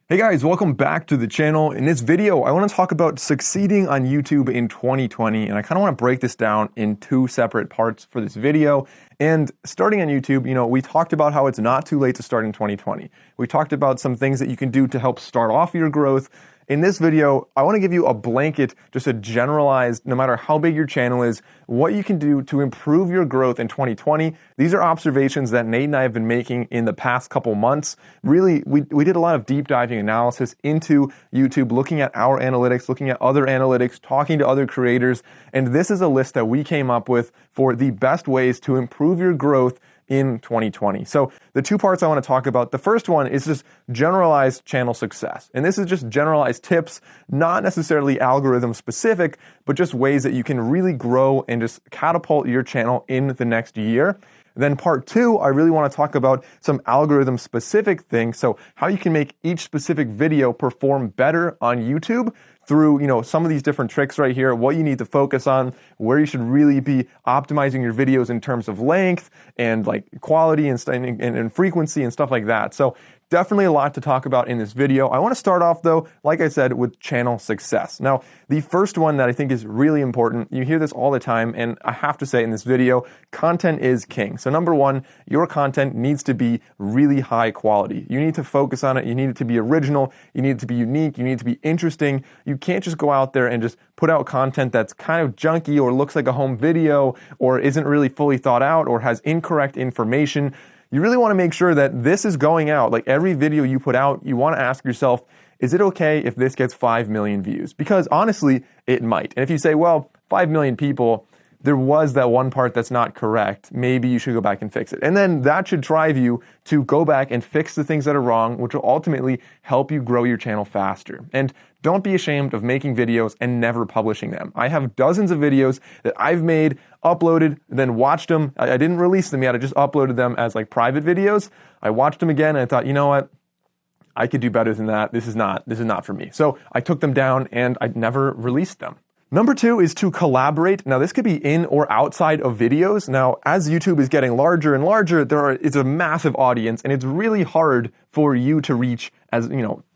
Hey guys, welcome back to the channel. In this video, I want to talk about succeeding on YouTube in 2020, and I kind of want to break this down in two separate parts for this video. And starting on YouTube, we talked about how it's not too late to start in 2020. We talked about some things that you can do to help start off your growth. In this video, I want to give you a blanket, just a generalized, no matter how big your channel is, what you can do to improve your growth in 2020. These are observations that Nate and I have been making in the past couple months. Really, we did a lot of deep diving analysis into YouTube, looking at our analytics, looking at other analytics, talking to other creators, and this is a list that we came up with for the best ways to improve your growth in 2020. So the two parts I want to talk about, the first one is just generalized channel success. And this is just generalized tips, not necessarily algorithm specific, but just ways that you can really grow and just catapult your channel in the next year. Then part two, I really want to talk about some algorithm specific things. So how you can make each specific video perform better on YouTube through, some of these different tricks right here, what you need to focus on, where you should really be optimizing your videos in terms of length and like quality and frequency and stuff like that. So definitely a lot to talk about in this video. I want to start off though, like I said, with channel success. Now, the first one that I think is really important, you hear this all the time, and I have to say in this video, content is king. So number one, your content needs to be really high quality. You need to focus on it. You need it to be original. You need it to be unique. You need it to be interesting. You can't just go out there and just put out content that's kind of junky or looks like a home video or isn't really fully thought out or has incorrect information. You really want to make sure that this is going out. Like every video you put out, you want to ask yourself, is it okay if this gets 5 million views? Because honestly, it might. And if you say, well, 5 million people, there was that one part that's not correct, maybe you should go back and fix it. And then that should drive you to go back and fix the things that are wrong, which will ultimately help you grow your channel faster. And don't be ashamed of making videos and never publishing them. I have dozens of videos that I've made, uploaded, then watched them. I didn't release them yet. I just uploaded them as like private videos. I watched them again and I thought, you know what? I could do better than that. This is not for me. So I took them down and I never released them. Number two is to collaborate. Now, this could be in or outside of videos. Now, as YouTube is getting larger and larger, it's a massive audience, and it's really hard for you to reach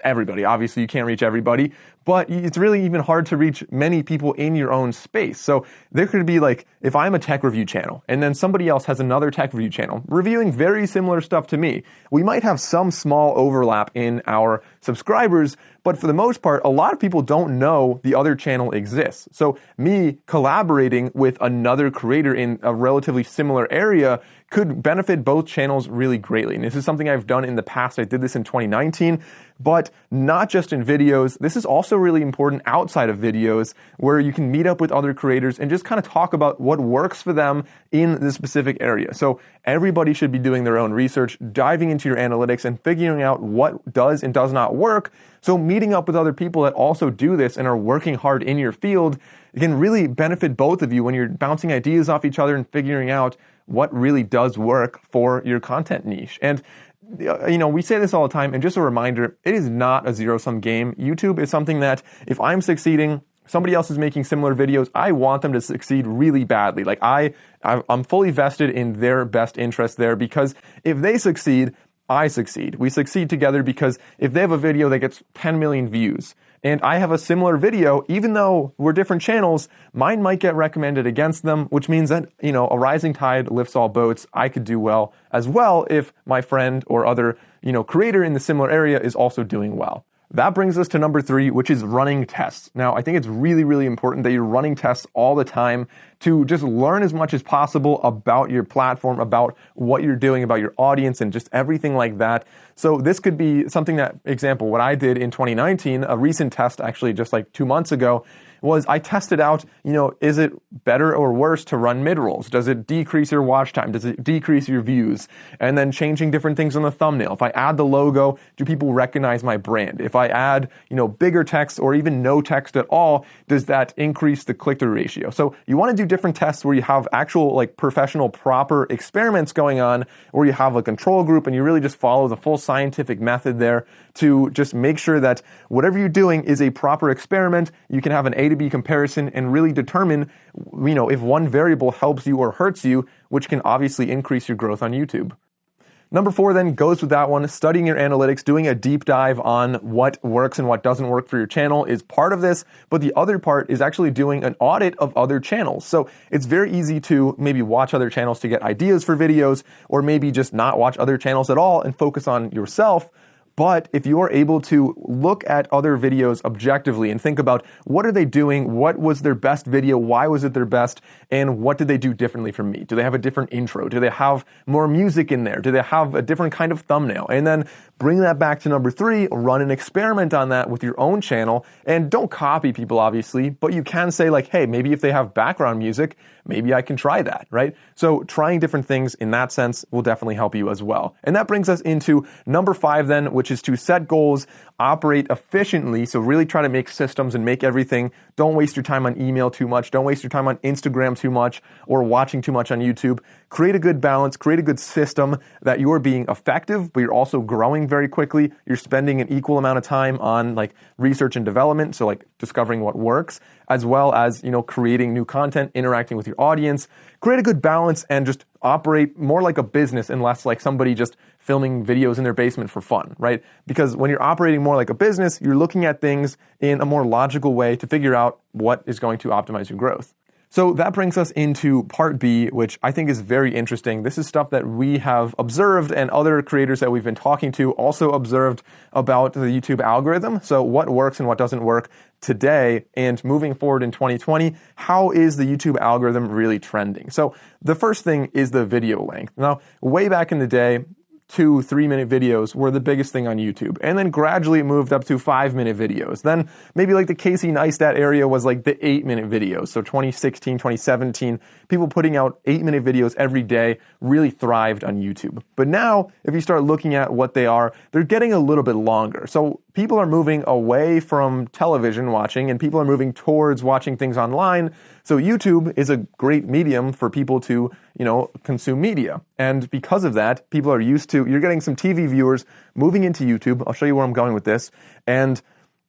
everybody. Obviously, you can't reach everybody, but it's really even hard to reach many people in your own space. So there could be like, if I'm a tech review channel and then somebody else has another tech review channel reviewing very similar stuff to me, we might have some small overlap in our subscribers, but for the most part, a lot of people don't know the other channel exists. So me collaborating with another creator in a relatively similar area could benefit both channels really greatly. And this is something I've done in the past. I did this in 2019, but not just in videos. This is also really important outside of videos, where you can meet up with other creators and just kind of talk about what works for them in this specific area. So everybody should be doing their own research, diving into your analytics and figuring out what does and does not work. So meeting up with other people that also do this and are working hard in your field, it can really benefit both of you when you're bouncing ideas off each other and figuring out what really does work for your content niche. And we say this all the time, and just a reminder, it is not a zero-sum game. YouTube is something that if I'm succeeding, somebody else is making similar videos, I want them to succeed really badly. Like I'm fully vested in their best interest there, because if they succeed, I succeed. We succeed together, because if they have a video that gets 10 million views and I have a similar video, even though we're different channels, mine might get recommended against them, which means that, a rising tide lifts all boats. I could do well as well if my friend or other, creator in the similar area is also doing well. That brings us to number three, which is running tests. Now, I think it's really, really important that you're running tests all the time to just learn as much as possible about your platform, about what you're doing, about your audience, and just everything like that. So this could be something that, example, what I did in 2019, a recent test actually just like 2 months ago, was I tested out, is it better or worse to run mid-rolls? Does it decrease your watch time? Does it decrease your views? And then changing different things on the thumbnail. If I add the logo, do people recognize my brand? If I add, bigger text or even no text at all, does that increase the click-through ratio? So you want to do different tests where you have actual like professional proper experiments going on, where you have a control group and you really just follow the full scientific method there to just make sure that whatever you're doing is a proper experiment. You can have an A to B comparison and really determine, if one variable helps you or hurts you, which can obviously increase your growth on YouTube. Number 4 then goes with that one. Studying your analytics, doing a deep dive on what works and what doesn't work for your channel is part of this, but the other part is actually doing an audit of other channels. So it's very easy to maybe watch other channels to get ideas for videos, or maybe just not watch other channels at all and focus on yourself. But if you are able to look at other videos objectively and think about what are they doing, what was their best video, why was it their best, and what did they do differently from me? Do they have a different intro? Do they have more music in there? Do they have a different kind of thumbnail? And then bring that back to number 3, run an experiment on that with your own channel, and don't copy people obviously, but you can say like, hey, maybe if they have background music, maybe I can try that, right? So trying different things in that sense will definitely help you as well. And that brings us into number 5 then, which is to set goals, operate efficiently. So really try to make systems and make everything. Don't waste your time on email too much. Don't waste your time on Instagram too much or watching too much on YouTube. Create a good balance, create a good system that you're being effective, but you're also growing very quickly. You're spending an equal amount of time on like research and development. So like discovering what works, as well as, creating new content, interacting with your audience. Create a good balance and just operate more like a business and less like somebody just filming videos in their basement for fun, right? Because when you're operating more like a business, you're looking at things in a more logical way to figure out what is going to optimize your growth. So that brings us into part B, which I think is very interesting. This is stuff that we have observed and other creators that we've been talking to also observed about the YouTube algorithm. So what works and what doesn't work today and moving forward in 2020, how is the YouTube algorithm really trending? So the first thing is the video length. Now, way back in the day, 2-3 minute videos were the biggest thing on YouTube. And then gradually it moved up to 5-minute videos. Then maybe like the Casey Neistat area was like the 8-minute videos. So 2016, 2017, people putting out 8-minute videos every day really thrived on YouTube. But now, if you start looking at what they are, they're getting a little bit longer. So people are moving away from television watching and people are moving towards watching things online. So YouTube is a great medium for people to, consume media. And because of that, people are used to, you're getting some TV viewers moving into YouTube. I'll show you where I'm going with this. And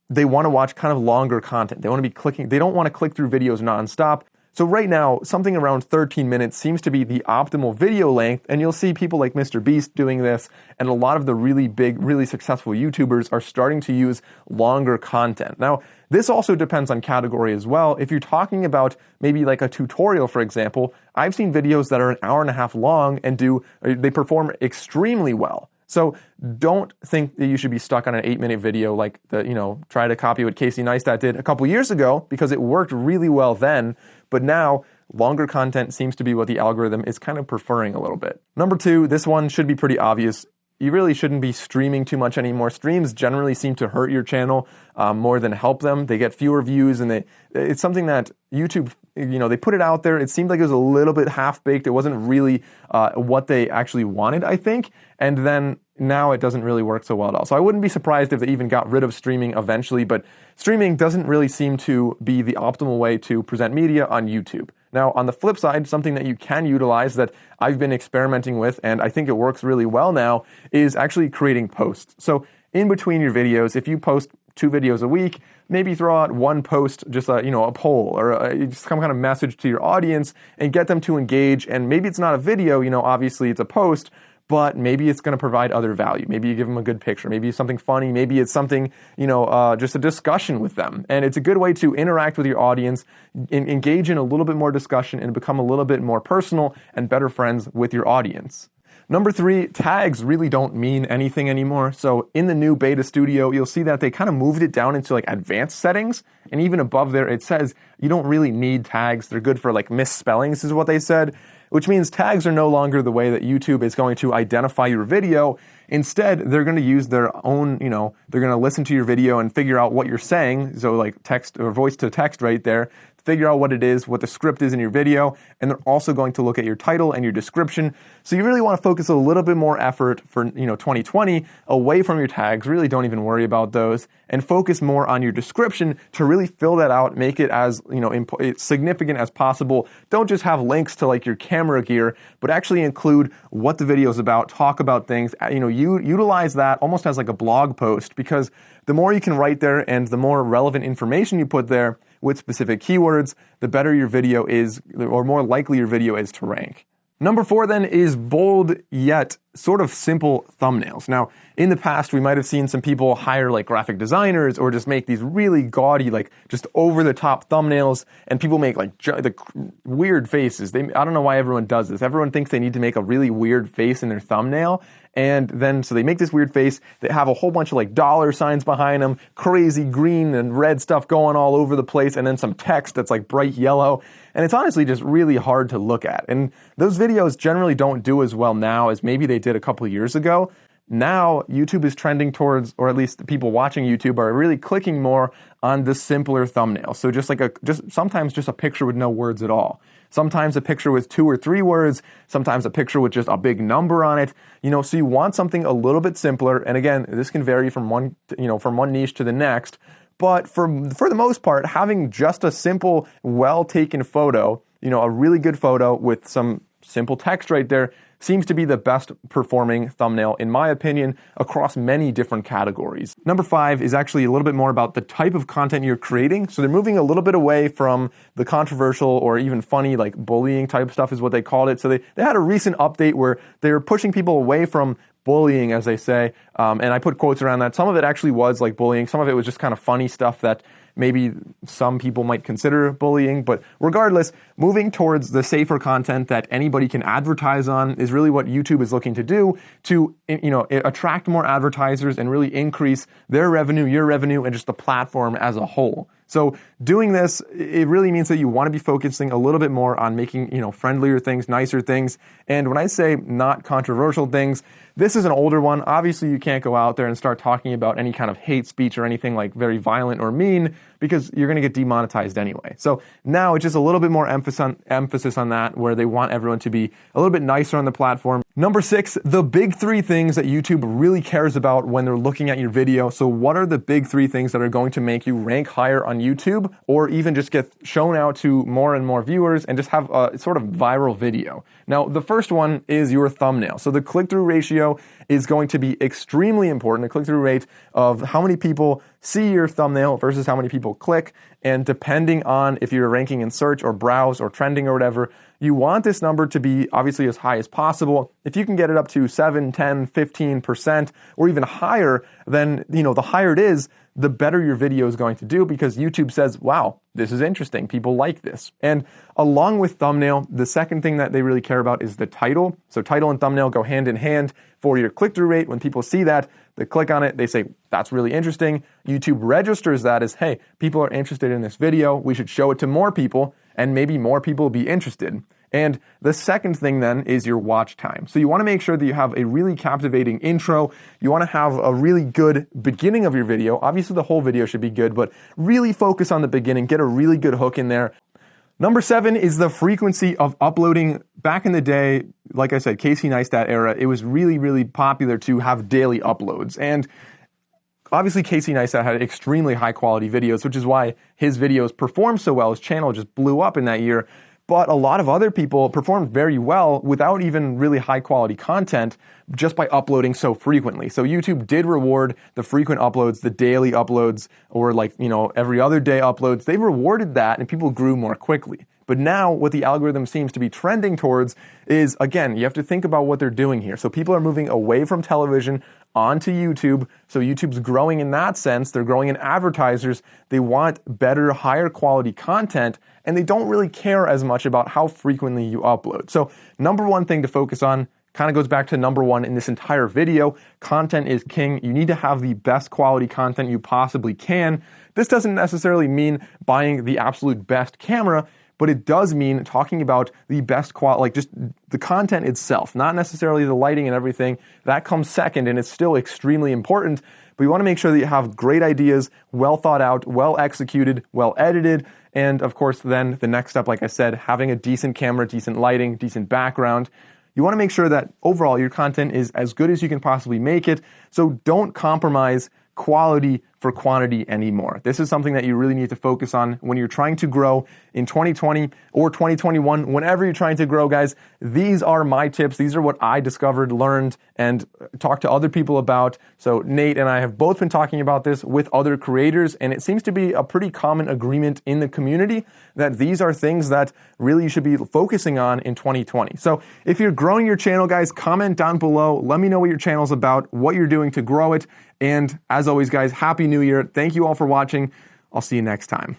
they want to watch kind of longer content. They want to be clicking, they don't want to click through videos nonstop. So right now, something around 13 minutes seems to be the optimal video length, and you'll see people like Mr. Beast doing this, and a lot of the really big, really successful YouTubers are starting to use longer content. Now, this also depends on category as well. If you're talking about maybe like a tutorial, for example, I've seen videos that are an hour and a half long and they perform extremely well. So don't think that you should be stuck on an 8-minute video like try to copy what Casey Neistat did a couple years ago, because it worked really well then. But now, longer content seems to be what the algorithm is kind of preferring a little bit. Number 2, this one should be pretty obvious. You really shouldn't be streaming too much anymore. Streams generally seem to hurt your channel more than help them. They get fewer views, and it's something that YouTube, they put it out there. It seemed like it was a little bit half-baked. It wasn't really what they actually wanted, I think. And then now it doesn't really work so well at all. So I wouldn't be surprised if they even got rid of streaming eventually, but streaming doesn't really seem to be the optimal way to present media on YouTube. Now, on the flip side, something that you can utilize that I've been experimenting with, and I think it works really well now, is actually creating posts. So in between your videos, if you post 2 videos a week, maybe throw out one post, just a poll or just some kind of message to your audience and get them to engage. And maybe it's not a video, obviously it's a post, but maybe it's going to provide other value. Maybe you give them a good picture. Maybe it's something funny. Maybe it's something, just a discussion with them. And it's a good way to interact with your audience, engage in a little bit more discussion, and become a little bit more personal and better friends with your audience. Number 3, tags really don't mean anything anymore. So in the new beta studio, you'll see that they kind of moved it down into like advanced settings. And even above there, it says you don't really need tags. They're good for like misspellings is what they said, which means tags are no longer the way that YouTube is going to identify your video. Instead, they're going to use their own, they're going to listen to your video and figure out what you're saying. So like text or voice to text right there, figure out what it is, what the script is in your video, and they're also going to look at your title and your description. So you really want to focus a little bit more effort for 2020 away from your tags. Really don't even worry about those, and focus more on your description to really fill that out, make it as significant as possible. Don't just have links to like your camera gear, but actually include what the video is about. Talk about things. Utilize that almost as like a blog post, because the more you can write there and the more relevant information you put there with specific keywords, the better your video is, or more likely your video is to rank. Number 4 then is bold yet sort of simple thumbnails. Now, in the past, we might have seen some people hire like graphic designers or just make these really gaudy, like just over the top thumbnails, and people make like the weird faces. I don't know why everyone does this. Everyone thinks they need to make a really weird face in their thumbnail. And then, so they make this weird face, they have a whole bunch of like dollar signs behind them, crazy green and red stuff going all over the place, and then some text that's like bright yellow. And it's honestly just really hard to look at. And those videos generally don't do as well now as maybe they did a couple of years ago. Now, YouTube is trending towards, or at least the people watching YouTube are really clicking more on the simpler thumbnail. So sometimes just a picture with no words at all. Sometimes a picture with 2 or 3 words, sometimes a picture with just a big number on it. So you want something a little bit simpler. And again, this can vary from one niche to the next. But for the most part, having just a simple, well-taken photo, a really good photo with some simple text right there, seems to be the best performing thumbnail, in my opinion, across many different categories. Number 5 is actually a little bit more about the type of content you're creating. So they're moving a little bit away from the controversial or even funny, like bullying type stuff is what they called it. So they had a recent update where they were pushing people away from bullying, as they say, and I put quotes around that. Some of it actually was like bullying. Some of it was just kind of funny stuff that maybe some people might consider bullying. But regardless, moving towards the safer content that anybody can advertise on is really what YouTube is looking to do to, attract more advertisers and really increase their revenue, your revenue, and just the platform as a whole. So doing this, it really means that you want to be focusing a little bit more on making, friendlier things, nicer things. And when I say not controversial things, this is an older one. Obviously, you can't go out there and start talking about any kind of hate speech or anything like very violent or mean, because you're going to get demonetized anyway. So now it's just a little bit more emphasis on that, where they want everyone to be a little bit nicer on the platform. Number 6, the big 3 things that YouTube really cares about when they're looking at your video. So what are the big 3 things that are going to make you rank higher on YouTube, or even just get shown out to more and more viewers and just have a sort of viral video? Now, the first one is your thumbnail. So the click-through ratio is going to be extremely important, the click-through rate of how many people see your thumbnail versus how many people click. And depending on if you're ranking in search or browse or trending or whatever, you want this number to be obviously as high as possible. If you can get it up to 7, 10, 15%, or even higher, then, the higher it is, the better your video is going to do, because YouTube says, wow, this is interesting. People like this. And along with thumbnail, the second thing that they really care about is the title. So title and thumbnail go hand in hand for your click-through rate. When people see that, they click on it, they say, that's really interesting. YouTube registers that as, hey, people are interested in this video. We should show it to more people, and maybe more people will be interested. And the second thing then is your watch time. So you want to make sure that you have a really captivating intro. You want to have a really good beginning of your video. Obviously, the whole video should be good, but really focus on the beginning. Get a really good hook in there. Number 7 is the frequency of uploading. Back in the day, like I said, Casey Neistat era, it was really, really popular to have daily uploads. And obviously, Casey Neistat had extremely high quality videos, which is why his videos performed so well. His channel just blew up in that year. But a lot of other people performed very well without even really high quality content, just by uploading so frequently. So YouTube did reward the frequent uploads, the daily uploads, or every other day uploads. They rewarded that, and people grew more quickly. But now what the algorithm seems to be trending towards is, again, you have to think about what they're doing here. So people are moving away from television onto YouTube. So YouTube's growing in that sense. They're growing in advertisers. They want better, higher quality content, and they don't really care as much about how frequently you upload. So number 1 thing to focus on kind of goes back to number 1 in this entire video. Content is king. You need to have the best quality content you possibly can. This doesn't necessarily mean buying the absolute best camera, but it does mean talking about the best quality, like just the content itself, not necessarily the lighting and everything. That comes second, and it's still extremely important. But you want to make sure that you have great ideas, well thought out, well executed, well edited. And of course, then the next step, like I said, having a decent camera, decent lighting, decent background. You want to make sure that overall your content is as good as you can possibly make it. So don't compromise quality for quantity anymore. This is something that you really need to focus on when you're trying to grow in 2020 or 2021. Whenever you're trying to grow, guys, these are my tips. These are what I discovered, learned, and talked to other people about. So Nate and I have both been talking about this with other creators, and it seems to be a pretty common agreement in the community that these are things that really you should be focusing on in 2020. So if you're growing your channel, guys, comment down below. Let me know what your channel's about, what you're doing to grow it. And as always, guys, Happy New Year. Thank you all for watching. I'll see you next time.